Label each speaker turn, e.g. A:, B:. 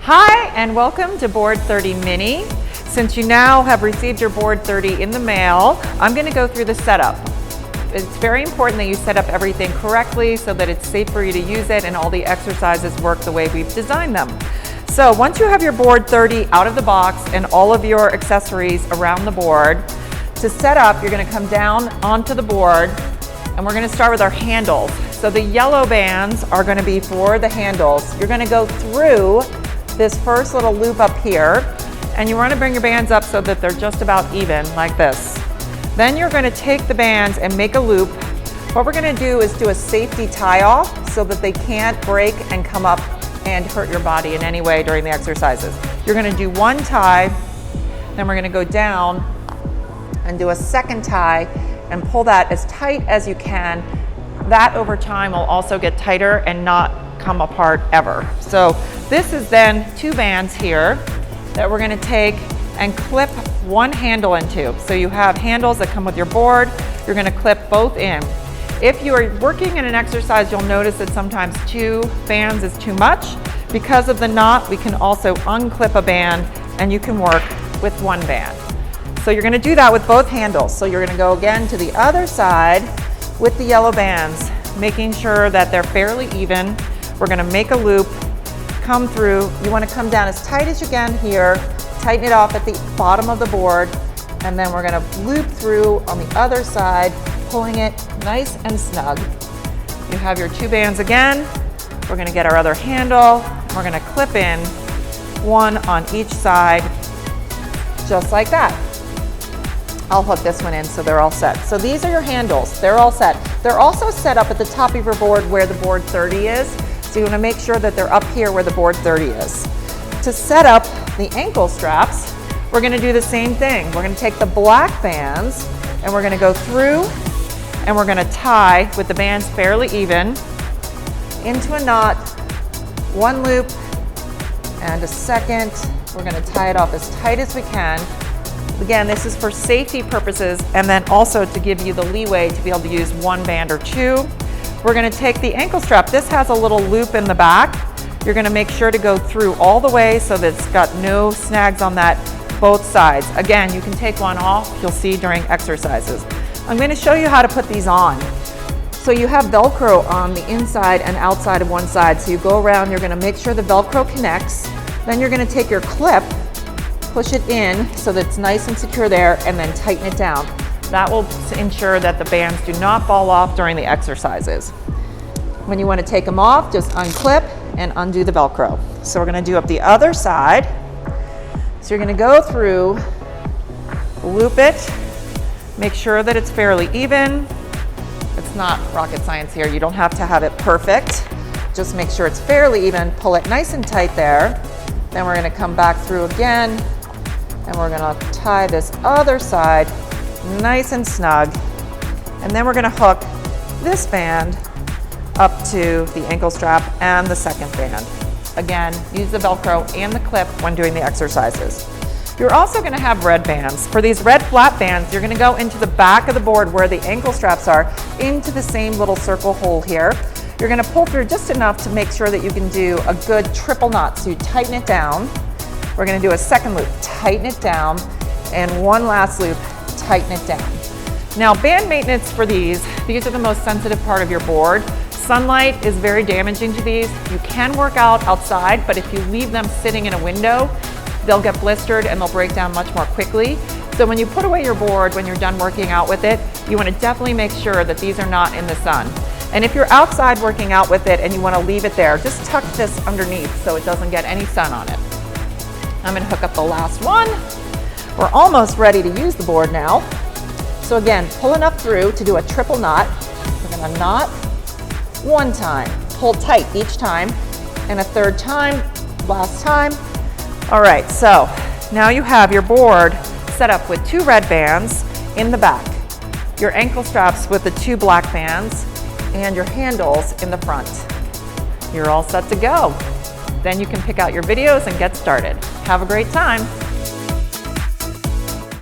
A: Hi, and welcome to BOARD30 Mini. Since you now have received your BOARD30 in the mail, I'm going to go through the setup. It's very important that you set up everything correctly so that it's safe for you to use it and all the exercises work the way we've designed them. So once you have your BOARD30 out of the box and all of your accessories around the board, to set up, you're going to come down onto the board and we're going to start with our handles. So the yellow bands are going to be for the handles. You're going to go through this first little loop up here, and you want to bring your bands up so that they're just about even, like this. Then you're going to take the bands and make a loop. What we're going to do is do a safety tie off so that they can't break and come up and hurt your body in any way during the exercises. You're going to do one tie, then we're going to go down and do a second tie and pull that as tight as you can. That over time will also get tighter and not come apart ever. So this is then two bands here that we're going to take and clip one handle into. So you have handles that come with your board. You're going to clip both in. If you are working in an exercise, you'll notice that sometimes two bands is too much. Because of the knot, we can also unclip a band and you can work with one band. So you're going to do that with both handles. So you're going to go again to the other side with the yellow bands, making sure that they're fairly even. We're going to make a loop, come through. You want to come down as tight as you can here, tighten it off at the bottom of the board, and then we're going to loop through on the other side, pulling it nice and snug. You have your two bands again. We're going to get our other handle. We're going to clip in one on each side, just like that. I'll hook this one in so they're all set. So these are your handles. They're all set. They're also set up at the top of your board where the BOARD30 is. So you want to make sure that they're up here where the BOARD30 is. To set up the ankle straps, we're going to do the same thing. We're going to take the black bands and we're going to go through and we're going to tie with the bands fairly even into a knot, one loop and a second. We're going to tie it off as tight as we can. Again, this is for safety purposes and then also to give you the leeway to be able to use one band or two. We're going to take the ankle strap. This has a little loop in the back. You're going to make sure to go through all the way so that it's got no snags on that both sides. Again, you can take one off, you'll see during exercises. I'm going to show you how to put these on. So you have Velcro on the inside and outside of one side. So you go around, you're going to make sure the Velcro connects. Then you're going to take your clip, push it in so that it's nice and secure there, and then tighten it down. That will ensure that the bands do not fall off during the exercises. When you want to take them off, just unclip and undo the Velcro. So we're going to do up the other side. So you're going to go through, loop it, make sure that it's fairly even. It's not rocket science here. You don't have to have it perfect. Just make sure it's fairly even. Pull it nice and tight there. Then we're going to come back through again and we're going to tie this other side nice and snug, and then we're going to hook this band up to the ankle strap and the second band. Again, use the Velcro and the clip when doing the exercises. You're also going to have red bands. For these red flat bands, you're going to go into the back of the board where the ankle straps are, into the same little circle hole here. You're going to pull through just enough to make sure that you can do a good triple knot. So you tighten it down. We're going to do a second loop, tighten it down, and one last loop, tighten it down. Now, band maintenance for these are the most sensitive part of your board. Sunlight is very damaging to these. You can work out outside, but if you leave them sitting in a window, they'll get blistered and they'll break down much more quickly. So when you put away your board, when you're done working out with it, you want to definitely make sure that these are not in the sun. And if you're outside working out with it and you want to leave it there, just tuck this underneath so it doesn't get any sun on it. I'm going to hook up the last one. We're almost ready to use the board now. So again, pull enough through to do a triple knot. We're going to knot one time, pull tight each time, and a third time, last time. All right, so now you have your board set up with two red bands in the back, your ankle straps with the two black bands, and your handles in the front. You're all set to go. Then you can pick out your videos and get started. Have a great time.